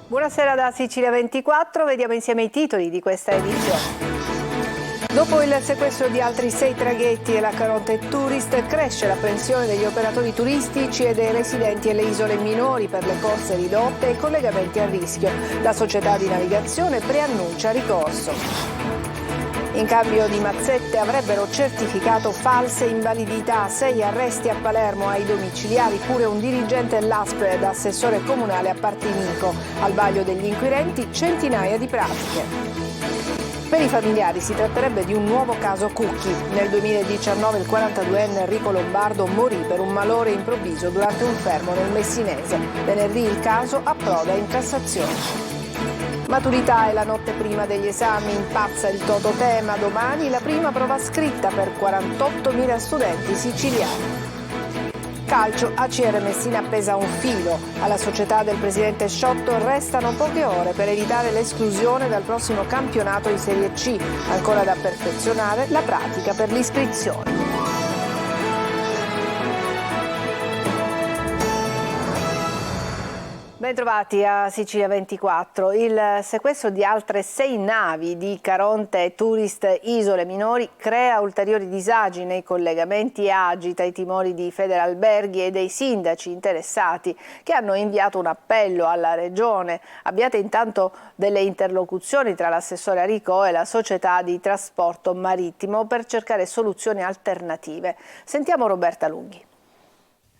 Buonasera da Sicilia 24, vediamo insieme i titoli di questa edizione. Dopo il sequestro di altri 6 traghetti e la Caronte Tourist, cresce l'apprensione degli operatori turistici e dei residenti alle isole minori per le corse ridotte e i collegamenti a rischio. La società di navigazione preannuncia ricorso. In cambio di mazzette avrebbero certificato false invalidità, 6 arresti a Palermo ai domiciliari, pure un dirigente dell'ASP ed assessore comunale a Partinico. Al vaglio degli inquirenti centinaia di pratiche. Per i familiari si tratterebbe di un nuovo caso Cucchi. Nel 2019 il 42enne Enrico Lombardo morì per un malore improvviso durante un fermo nel Messinese. Venerdì il caso approda in Cassazione. Maturità è la notte prima degli esami, impazza il tototema, domani la prima prova scritta per 48.000 studenti siciliani. Calcio, ACR Messina appesa un filo. Alla società del presidente Sciotto restano poche ore per evitare l'esclusione dal prossimo campionato di Serie C. Ancora da perfezionare la pratica per l'iscrizione. Bentrovati a Sicilia 24. Il sequestro di altre 6 navi di Caronte Tourist Isole Minori crea ulteriori disagi nei collegamenti e agita i timori di Federalberghi e dei sindaci interessati che hanno inviato un appello alla Regione. Abbiate intanto delle interlocuzioni tra l'assessore Aricò e la società di trasporto marittimo per cercare soluzioni alternative. Sentiamo Roberta Lunghi.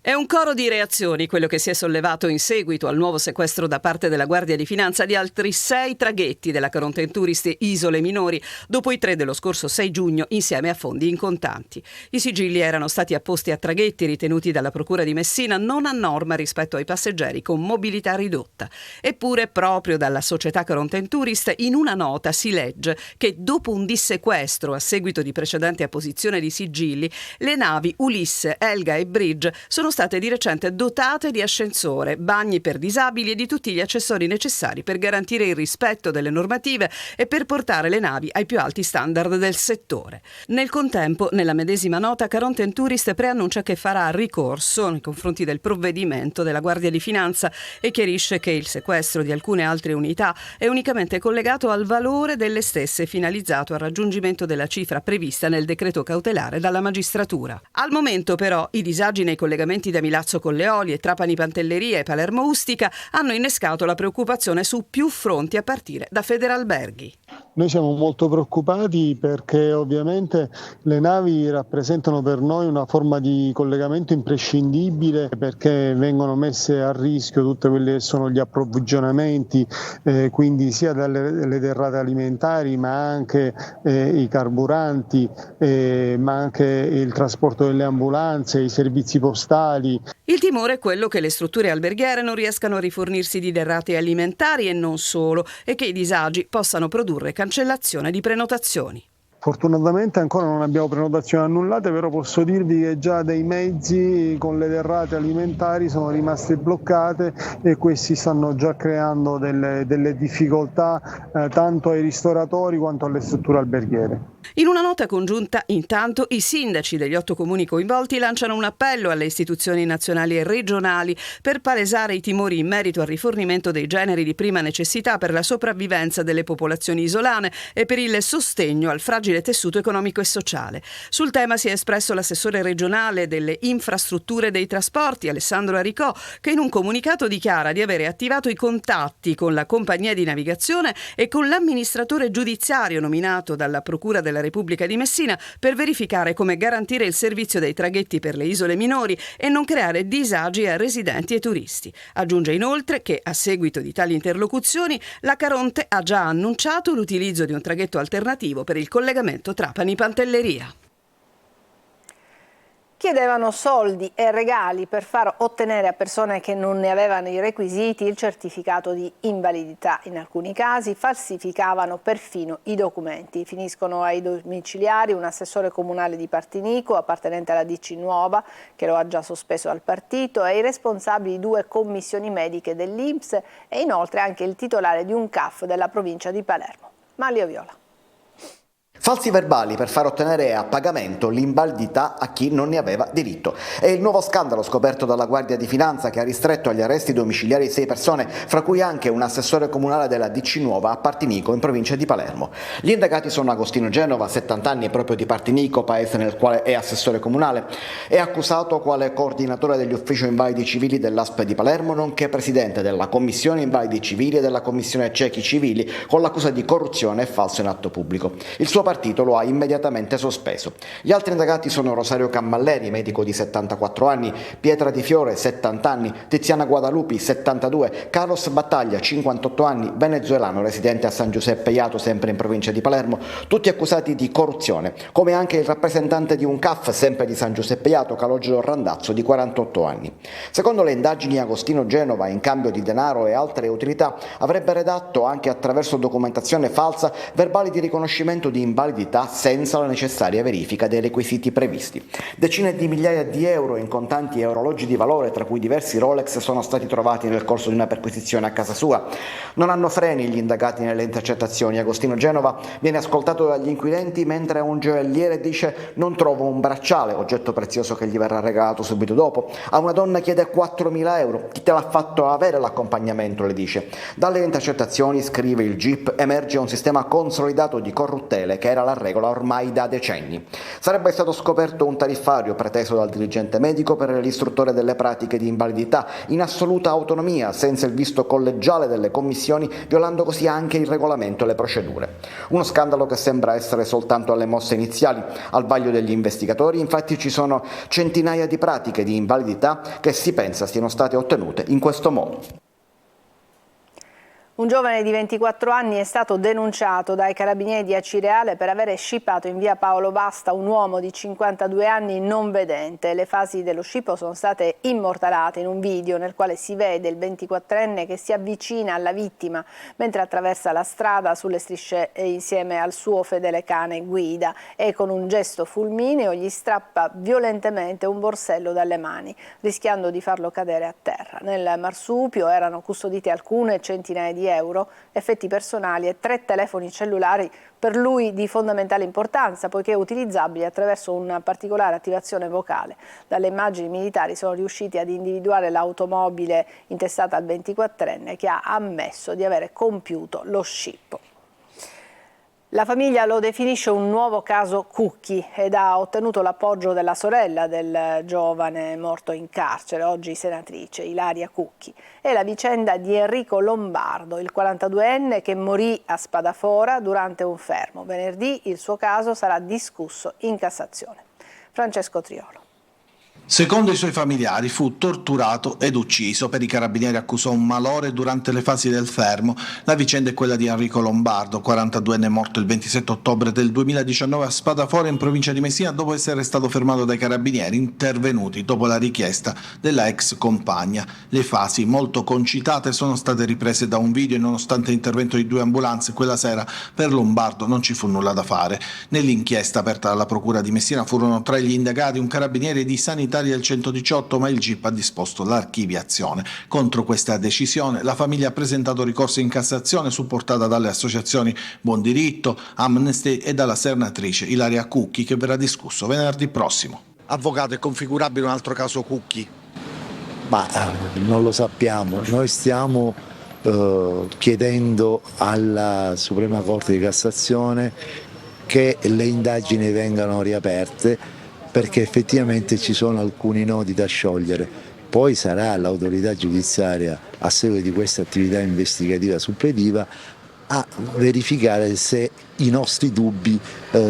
È un coro di reazioni quello che si è sollevato in seguito al nuovo sequestro da parte della Guardia di Finanza di altri 6 traghetti della Caronte Tourist Isole Minori, dopo i 3 dello scorso 6 giugno insieme a fondi in contanti. I sigilli erano stati apposti a traghetti ritenuti dalla Procura di Messina non a norma rispetto ai passeggeri con mobilità ridotta. Eppure proprio dalla società Caronte Tourist in una nota si legge che dopo un dissequestro a seguito di precedente apposizione di sigilli, le navi Ulisse, Elga e Bridge sono state di recente dotate di ascensore, bagni per disabili e di tutti gli accessori necessari per garantire il rispetto delle normative e per portare le navi ai più alti standard del settore. Nel contempo, nella medesima nota, Caronte Tourist preannuncia che farà ricorso nei confronti del provvedimento della Guardia di Finanza e chiarisce che il sequestro di alcune altre unità è unicamente collegato al valore delle stesse, finalizzato al raggiungimento della cifra prevista nel decreto cautelare dalla magistratura. Al momento, però, i disagi nei collegamenti da Milazzo Colleoli e Trapani Pantelleria e Palermo Ustica hanno innescato la preoccupazione su più fronti a partire da Federalberghi. Noi siamo molto preoccupati perché ovviamente le navi rappresentano per noi una forma di collegamento imprescindibile, perché vengono messe a rischio tutte quelle che sono gli approvvigionamenti, quindi sia dalle derrate alimentari ma anche i carburanti, ma anche il trasporto delle ambulanze, i servizi postali. Il timore è quello che le strutture alberghiere non riescano a rifornirsi di derrate alimentari e non solo, e che i disagi possano produrre cancellazione di prenotazioni. Fortunatamente ancora non abbiamo prenotazioni annullate, però posso dirvi che già dei mezzi con le derrate alimentari sono rimaste bloccate e questi stanno già creando delle difficoltà tanto ai ristoratori quanto alle strutture alberghiere. In una nota congiunta, intanto, i sindaci degli 8 comuni coinvolti lanciano un appello alle istituzioni nazionali e regionali per palesare i timori in merito al rifornimento dei generi di prima necessità per la sopravvivenza delle popolazioni isolane e per il sostegno al fragile tessuto economico e sociale. Sul tema si è espresso l'assessore regionale delle infrastrutture e dei trasporti, Alessandro Aricò, che in un comunicato dichiara di avere attivato i contatti con la compagnia di navigazione e con l'amministratore giudiziario nominato dalla Procura della Repubblica di Messina per verificare come garantire il servizio dei traghetti per le isole minori e non creare disagi a residenti e turisti. Aggiunge inoltre che, a seguito di tali interlocuzioni, la Caronte ha già annunciato l'utilizzo di un traghetto alternativo per il collegamento Trapani-Pantelleria. Chiedevano soldi e regali per far ottenere a persone che non ne avevano i requisiti il certificato di invalidità. In alcuni casi falsificavano perfino i documenti. Finiscono ai domiciliari un assessore comunale di Partinico, appartenente alla DC Nuova, che lo ha già sospeso al partito, e i responsabili di 2 commissioni mediche dell'INPS e inoltre anche il titolare di un CAF della provincia di Palermo. Manlio Viola. Falsi verbali per far ottenere a pagamento l'invalidità a chi non ne aveva diritto. È il nuovo scandalo scoperto dalla Guardia di Finanza, che ha ristretto agli arresti domiciliari 6 persone, fra cui anche un assessore comunale della DC Nuova a Partinico, in provincia di Palermo. Gli indagati sono Agostino Genova, 70 anni, proprio di Partinico, paese nel quale è assessore comunale. È accusato quale coordinatore degli uffici invalidi civili dell'ASP di Palermo, nonché presidente della Commissione Invalidi Civili e della Commissione Ciechi Civili, con l'accusa di corruzione e falso in atto pubblico. Il suo partito lo ha immediatamente sospeso. Gli altri indagati sono Rosario Cammalleri, medico di 74 anni, Pietra Di Fiore, 70 anni, Tiziana Guadalupi, 72, Carlos Battaglia, 58 anni, venezuelano, residente a San Giuseppe Jato, sempre in provincia di Palermo, tutti accusati di corruzione, come anche il rappresentante di un CAF, sempre di San Giuseppe Jato, Calogero Randazzo, di 48 anni. Secondo le indagini, Agostino Genova, in cambio di denaro e altre utilità, avrebbe redatto, anche attraverso documentazione falsa, verbali di riconoscimento di invalidità senza la necessaria verifica dei requisiti previsti. Decine di migliaia di euro in contanti e orologi di valore, tra cui diversi Rolex, sono stati trovati nel corso di una perquisizione a casa sua. Non hanno freni gli indagati nelle intercettazioni. Agostino Genova viene ascoltato dagli inquirenti mentre un gioielliere dice: non trovo un bracciale, oggetto prezioso che gli verrà regalato subito dopo. A una donna chiede 4.000 euro. Chi te l'ha fatto avere l'accompagnamento, le dice. Dalle intercettazioni, scrive il GIP, emerge un sistema consolidato di corruttele che era la regola ormai da decenni. Sarebbe stato scoperto un tariffario preteso dal dirigente medico per l'istruttore delle pratiche di invalidità, in assoluta autonomia, senza il visto collegiale delle commissioni, violando così anche il regolamento e le procedure. Uno scandalo che sembra essere soltanto alle mosse iniziali. Al vaglio degli investigatori, infatti, ci sono centinaia di pratiche di invalidità che si pensa siano state ottenute in questo modo. Un giovane di 24 anni è stato denunciato dai carabinieri di Acireale per avere scippato in via Paolo Basta un uomo di 52 anni non vedente. Le fasi dello scippo sono state immortalate in un video nel quale si vede il 24enne che si avvicina alla vittima mentre attraversa la strada sulle strisce insieme al suo fedele cane Guida e con un gesto fulmineo gli strappa violentemente un borsello dalle mani, rischiando di farlo cadere a terra. Nel marsupio erano custodite alcune centinaia di euro, effetti personali e 3 telefoni cellulari per lui di fondamentale importanza, poiché utilizzabili attraverso una particolare attivazione vocale. Dalle immagini militari sono riusciti ad individuare l'automobile intestata al 24enne che ha ammesso di avere compiuto lo scippo. La famiglia lo definisce un nuovo caso Cucchi ed ha ottenuto l'appoggio della sorella del giovane morto in carcere, oggi senatrice, Ilaria Cucchi. È la vicenda di Enrico Lombardo, il 42enne che morì a Spadafora durante un fermo. Venerdì il suo caso sarà discusso in Cassazione. Francesco Triolo. Secondo i suoi familiari fu torturato ed ucciso. Per i carabinieri accusò un malore durante le fasi del fermo. La vicenda è quella di Enrico Lombardo, 42enne morto il 27 ottobre del 2019 a Spadafora in provincia di Messina dopo essere stato fermato dai carabinieri intervenuti dopo la richiesta della ex compagna. Le fasi molto concitate sono state riprese da un video e nonostante l'intervento di 2 ambulanze quella sera per Lombardo non ci fu nulla da fare. Nell'inchiesta aperta dalla procura di Messina furono tra gli indagati un carabiniere di sanità del 118, ma il GIP ha disposto l'archiviazione. Contro questa decisione la famiglia ha presentato ricorso in Cassazione supportata dalle associazioni Buon Diritto, Amnesty e dalla senatrice Ilaria Cucchi, che verrà discusso venerdì prossimo. Avvocato, è configurabile un altro caso Cucchi? Ma non lo sappiamo, noi stiamo chiedendo alla Suprema Corte di Cassazione che le indagini vengano riaperte, perché effettivamente ci sono alcuni nodi da sciogliere. Poi sarà l'autorità giudiziaria, a seguito di questa attività investigativa suppletiva, a verificare se i nostri dubbi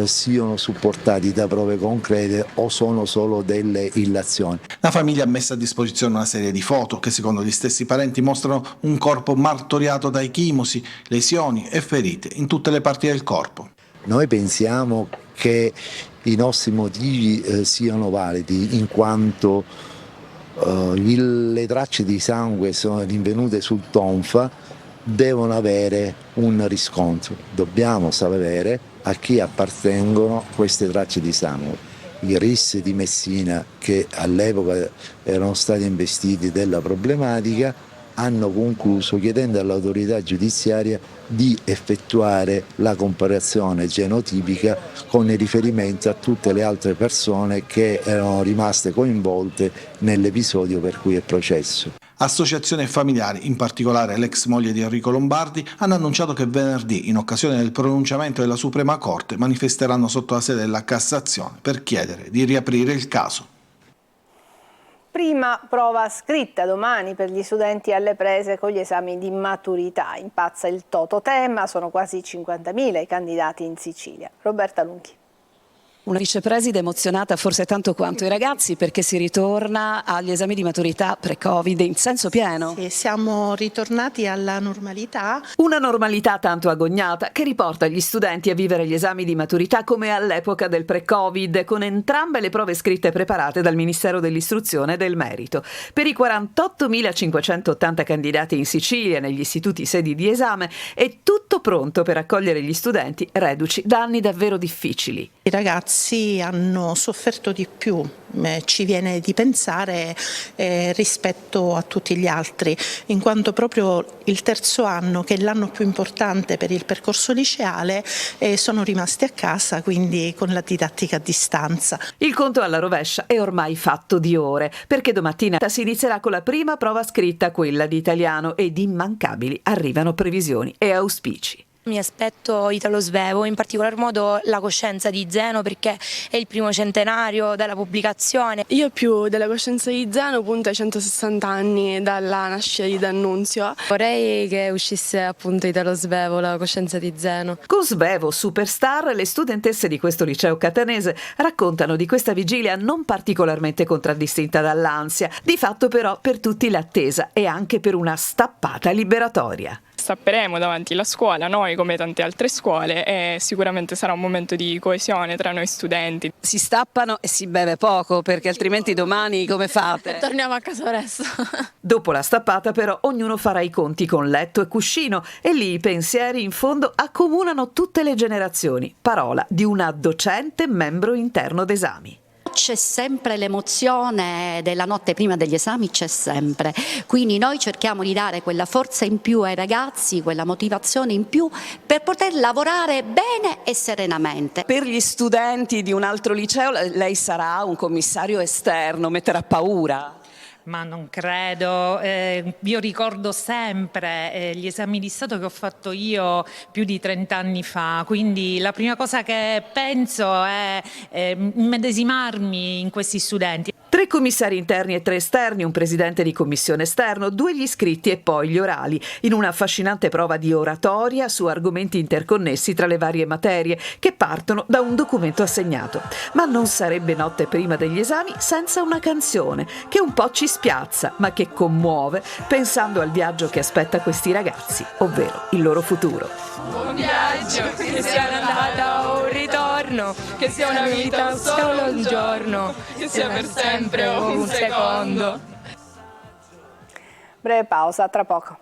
siano supportati da prove concrete o sono solo delle illazioni. La famiglia ha messo a disposizione una serie di foto che secondo gli stessi parenti mostrano un corpo martoriato da echimosi, lesioni e ferite in tutte le parti del corpo. Noi pensiamo che i nostri motivi siano validi, in quanto le tracce di sangue sono rinvenute sul tonfa, devono avere un riscontro. Dobbiamo sapere a chi appartengono queste tracce di sangue. I RIS di Messina, che all'epoca erano stati investiti della problematica, hanno concluso chiedendo all'autorità giudiziaria di effettuare la comparazione genotipica con riferimento a tutte le altre persone che erano rimaste coinvolte nell'episodio per cui è processo. Associazioni e familiari, in particolare l'ex moglie di Enrico Lombardi, hanno annunciato che venerdì, in occasione del pronunciamento della Suprema Corte, manifesteranno sotto la sede della Cassazione per chiedere di riaprire il caso. Prima prova scritta domani per gli studenti alle prese con gli esami di maturità. Impazza il tototema, sono quasi 50.000 i candidati in Sicilia. Roberta Lunghi. Una vicepreside emozionata forse tanto quanto i ragazzi, perché si ritorna agli esami di maturità pre-Covid in senso pieno. Sì, siamo ritornati alla normalità. Una normalità tanto agognata che riporta gli studenti a vivere gli esami di maturità come all'epoca del pre-Covid, con entrambe le prove scritte preparate dal Ministero dell'Istruzione e del Merito. Per i 48.580 candidati in Sicilia negli istituti sedi di esame è tutto pronto per accogliere gli studenti reduci da anni davvero difficili. I ragazzi hanno sofferto di più, ci viene di pensare, rispetto a tutti gli altri, in quanto proprio il terzo anno, che è l'anno più importante per il percorso liceale, sono rimasti a casa, quindi con la didattica a distanza. Il conto alla rovescia è ormai fatto di ore, perché domattina si inizierà con la prima prova scritta, quella di italiano, ed immancabili arrivano previsioni e auspici. Mi aspetto Italo Svevo, in particolar modo la coscienza di Zeno, perché è il primo centenario dalla pubblicazione. Io più della coscienza di Zeno punto ai 160 anni dalla nascita di D'Annunzio. Vorrei che uscisse appunto Italo Svevo, la coscienza di Zeno. Con Svevo Superstar, le studentesse di questo liceo catanese raccontano di questa vigilia non particolarmente contraddistinta dall'ansia, di fatto però per tutti l'attesa e anche per una stappata liberatoria. Stapperemo davanti alla scuola, noi come tante altre scuole, e sicuramente sarà un momento di coesione tra noi studenti. Si stappano e si beve poco, perché altrimenti domani come fate? Torniamo a casa presto. Dopo la stappata però ognuno farà i conti con letto e cuscino, e lì i pensieri in fondo accomunano tutte le generazioni. Parola di una docente membro interno d'esami. C'è sempre l'emozione della notte prima degli esami, c'è sempre, quindi noi cerchiamo di dare quella forza in più ai ragazzi, quella motivazione in più per poter lavorare bene e serenamente. Per gli studenti di un altro liceo lei sarà un commissario esterno, metterà paura? Ma non credo, io ricordo sempre gli esami di Stato che ho fatto io più di 30 anni fa, quindi la prima cosa che penso è immedesimarmi in questi studenti. 3 commissari interni e 3 esterni, un presidente di commissione esterno, 2 gli iscritti e poi gli orali, in una affascinante prova di oratoria su argomenti interconnessi tra le varie materie che partono da un documento assegnato. Ma non sarebbe notte prima degli esami senza una canzone che un po' ci spiazza, ma che commuove pensando al viaggio che aspetta questi ragazzi, ovvero il loro futuro. Un viaggio, che sia un'andata o un ritorno, che sia una vita o solo un giorno, che sia per sempre o un secondo. Breve pausa, tra poco.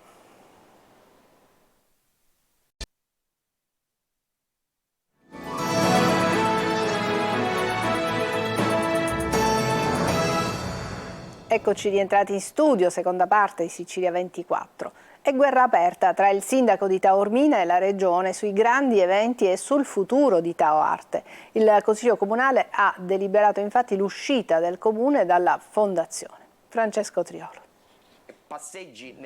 Eccoci rientrati in studio, seconda parte di Sicilia 24. È guerra aperta tra il sindaco di Taormina e la regione sui grandi eventi e sul futuro di Tao Arte. Il Consiglio Comunale ha deliberato infatti l'uscita del comune dalla fondazione. Francesco Triolo.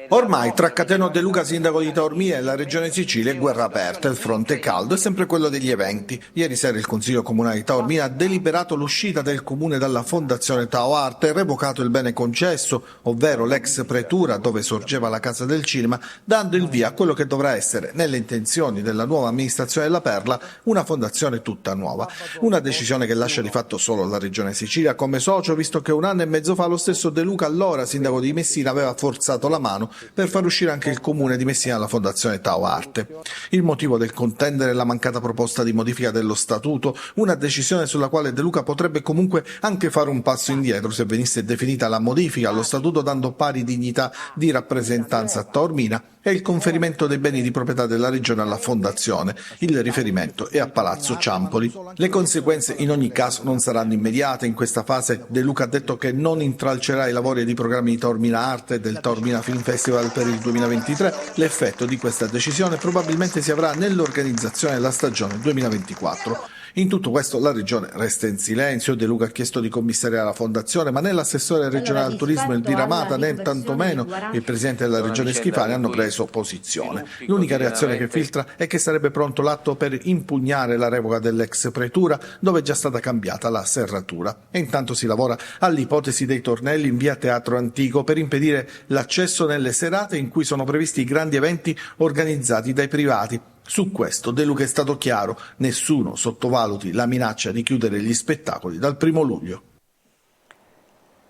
Ormai tra Cateno De Luca, sindaco di Taormina, e la regione Sicilia è guerra aperta, il fronte caldo è sempre quello degli eventi. Ieri sera il Consiglio Comunale di Taormina ha deliberato l'uscita del comune dalla fondazione Tao Arte e revocato il bene concesso, ovvero l'ex pretura dove sorgeva la Casa del Cinema, dando il via a quello che dovrà essere, nelle intenzioni della nuova amministrazione della Perla, una fondazione tutta nuova. Una decisione che lascia di fatto solo la regione Sicilia come socio, visto che 1 anno e mezzo fa lo stesso De Luca, allora sindaco di Messina, aveva forzato la mano per far uscire anche il comune di Messina dalla fondazione Tao Arte. Il motivo del contendere è la mancata proposta di modifica dello statuto, una decisione sulla quale De Luca potrebbe comunque anche fare un passo indietro se venisse definita la modifica allo statuto, dando pari dignità di rappresentanza a Taormina e il conferimento dei beni di proprietà della Regione alla Fondazione. Il riferimento è a Palazzo Ciampoli. Le conseguenze in ogni caso non saranno immediate. In questa fase De Luca ha detto che non intralcerà i lavori di programmi di Taormina Arte e del Taormina Film Festival per il 2023. L'effetto di questa decisione probabilmente si avrà nell'organizzazione della stagione 2024. In tutto questo la Regione resta in silenzio. De Luca ha chiesto di commissariare la Fondazione, ma né l'assessore regionale al turismo Elvira Amata né tantomeno il presidente della Regione Schifani hanno preso posizione. L'unica reazione che filtra è che sarebbe pronto l'atto per impugnare la revoca dell'ex pretura, dove è già stata cambiata la serratura. E intanto si lavora all'ipotesi dei tornelli in via Teatro Antico per impedire l'accesso nelle serate in cui sono previsti i grandi eventi organizzati dai privati. Su questo De Luca è stato chiaro: nessuno sottovaluti la minaccia di chiudere gli spettacoli dal 1° luglio.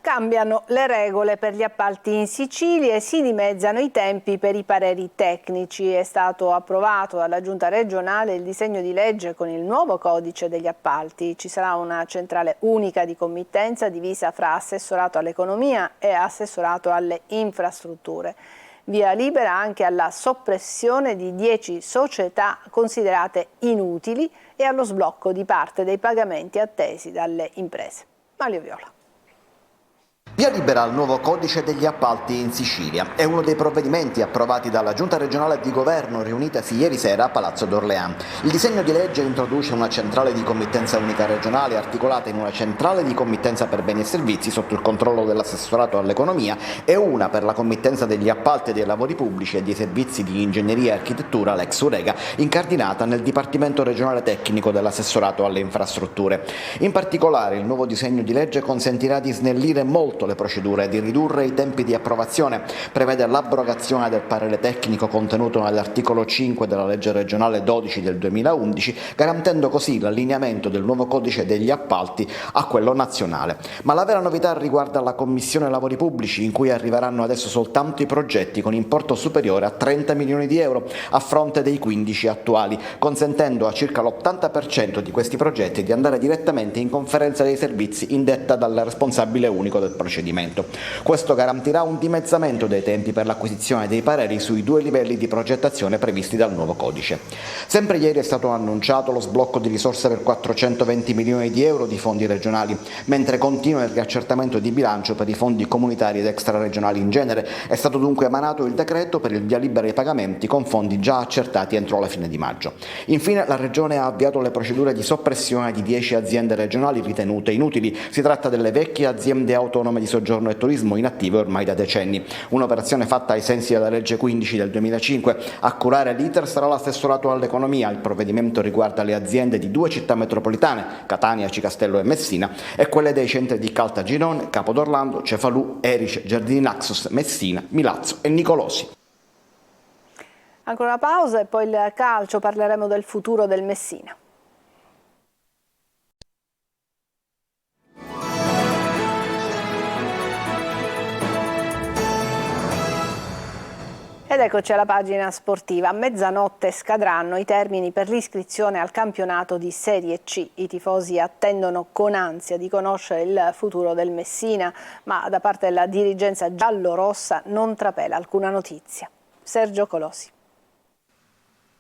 Cambiano le regole per gli appalti in Sicilia e si dimezzano i tempi per i pareri tecnici. È stato approvato dalla Giunta regionale il disegno di legge con il nuovo codice degli appalti. Ci sarà una centrale unica di committenza divisa fra assessorato all'economia e assessorato alle infrastrutture. Via libera anche alla soppressione di 10 società considerate inutili e allo sblocco di parte dei pagamenti attesi dalle imprese. Mario Viola. Via libera al nuovo codice degli appalti in Sicilia. È uno dei provvedimenti approvati dalla Giunta regionale di governo riunitasi ieri sera a Palazzo d'Orléans. Il disegno di legge introduce una centrale di committenza unica regionale articolata in una centrale di committenza per beni e servizi sotto il controllo dell'assessorato all'economia e una per la committenza degli appalti e dei lavori pubblici e dei servizi di ingegneria e architettura, l'ex Urega, incardinata nel Dipartimento regionale tecnico dell'assessorato alle infrastrutture. In particolare il nuovo disegno di legge consentirà di snellire molto le procedure e di ridurre i tempi di approvazione. Prevede l'abrogazione del parere tecnico contenuto nell'articolo 5 della legge regionale 12 del 2011, garantendo così l'allineamento del nuovo codice degli appalti a quello nazionale. Ma la vera novità riguarda la Commissione Lavori Pubblici, in cui arriveranno adesso soltanto i progetti con importo superiore a 30 milioni di euro a fronte dei 15 attuali, consentendo a circa l'80% di questi progetti di andare direttamente in conferenza dei servizi indetta dal responsabile unico del procedimento. Questo garantirà un dimezzamento dei tempi per l'acquisizione dei pareri sui 2 livelli di progettazione previsti dal nuovo codice. Sempre ieri è stato annunciato lo sblocco di risorse per 420 milioni di euro di fondi regionali, mentre continua il riaccertamento di bilancio per i fondi comunitari ed extraregionali in genere. È stato dunque emanato il decreto per il via libera ai pagamenti con fondi già accertati entro la fine di maggio. Infine la Regione ha avviato le procedure di soppressione di 10 aziende regionali ritenute inutili. Si tratta delle vecchie aziende autonome di soggiorno e turismo inattive ormai da decenni. Un'operazione fatta ai sensi della legge 15 del 2005. A curare l'iter sarà l'assessorato all'economia. Il provvedimento riguarda le aziende di 2 città metropolitane, Catania, Cicastello e Messina, e quelle dei centri di Caltagirone, Capodorlando, Cefalù, Erice, Giardini Naxos, Messina, Milazzo e Nicolosi. Ancora una pausa e poi il calcio, parleremo del futuro del Messina. Ed eccoci alla pagina sportiva. A mezzanotte scadranno i termini per l'iscrizione al campionato di Serie C. I tifosi attendono con ansia di conoscere il futuro del Messina, ma da parte della dirigenza giallorossa non trapela alcuna notizia. Sergio Colosi.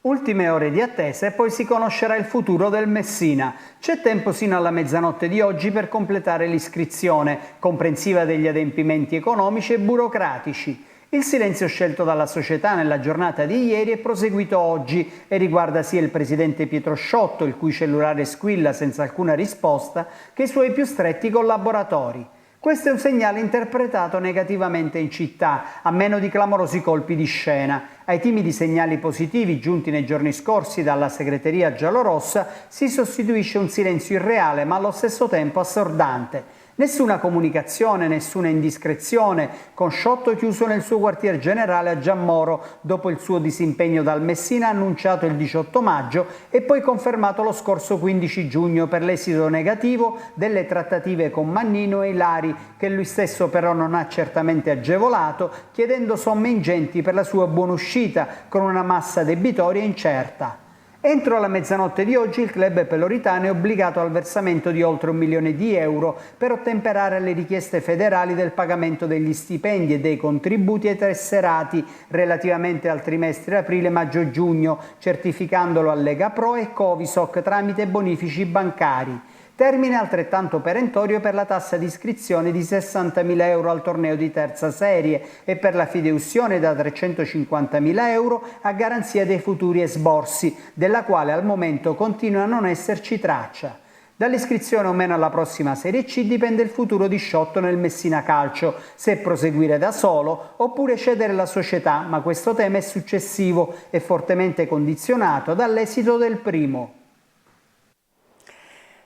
Ultime ore di attesa e poi si conoscerà il futuro del Messina. C'è tempo sino alla mezzanotte di oggi per completare l'iscrizione, comprensiva degli adempimenti economici e burocratici. Il silenzio scelto dalla società nella giornata di ieri è proseguito oggi e riguarda sia il presidente Pietro Sciotto, il cui cellulare squilla senza alcuna risposta, che i suoi più stretti collaboratori. Questo è un segnale interpretato negativamente in città, a meno di clamorosi colpi di scena. Ai timidi segnali positivi giunti nei giorni scorsi dalla segreteria giallorossa si sostituisce un silenzio irreale ma allo stesso tempo assordante. Nessuna comunicazione, nessuna indiscrezione, con Sciotto chiuso nel suo quartier generale a Giammoro dopo il suo disimpegno dal Messina annunciato il 18 maggio e poi confermato lo scorso 15 giugno per l'esito negativo delle trattative con Mannino e Ilari, che lui stesso però non ha certamente agevolato, chiedendo somme ingenti per la sua buonuscita con una massa debitoria incerta. Entro la mezzanotte di oggi il club peloritano è obbligato al versamento di oltre 1 milione di euro per ottemperare alle richieste federali del pagamento degli stipendi e dei contributi ai tesserati relativamente al trimestre aprile, maggio, giugno, certificandolo a Lega Pro e Covisoc tramite bonifici bancari. Termine altrettanto perentorio per la tassa di iscrizione di 60.000 euro al torneo di terza serie e per la fideiussione da 350.000 euro a garanzia dei futuri esborsi, della quale al momento continua a non esserci traccia. Dall'iscrizione o meno alla prossima Serie C dipende il futuro di Sciotto nel Messina Calcio, se proseguire da solo oppure cedere la società, ma questo tema è successivo e fortemente condizionato dall'esito del primo.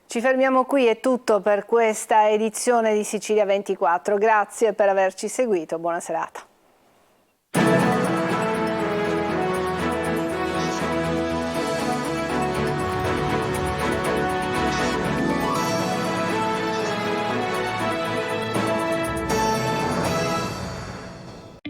Ci fermiamo qui, è tutto per questa edizione di Sicilia 24. Grazie per averci seguito, buona serata.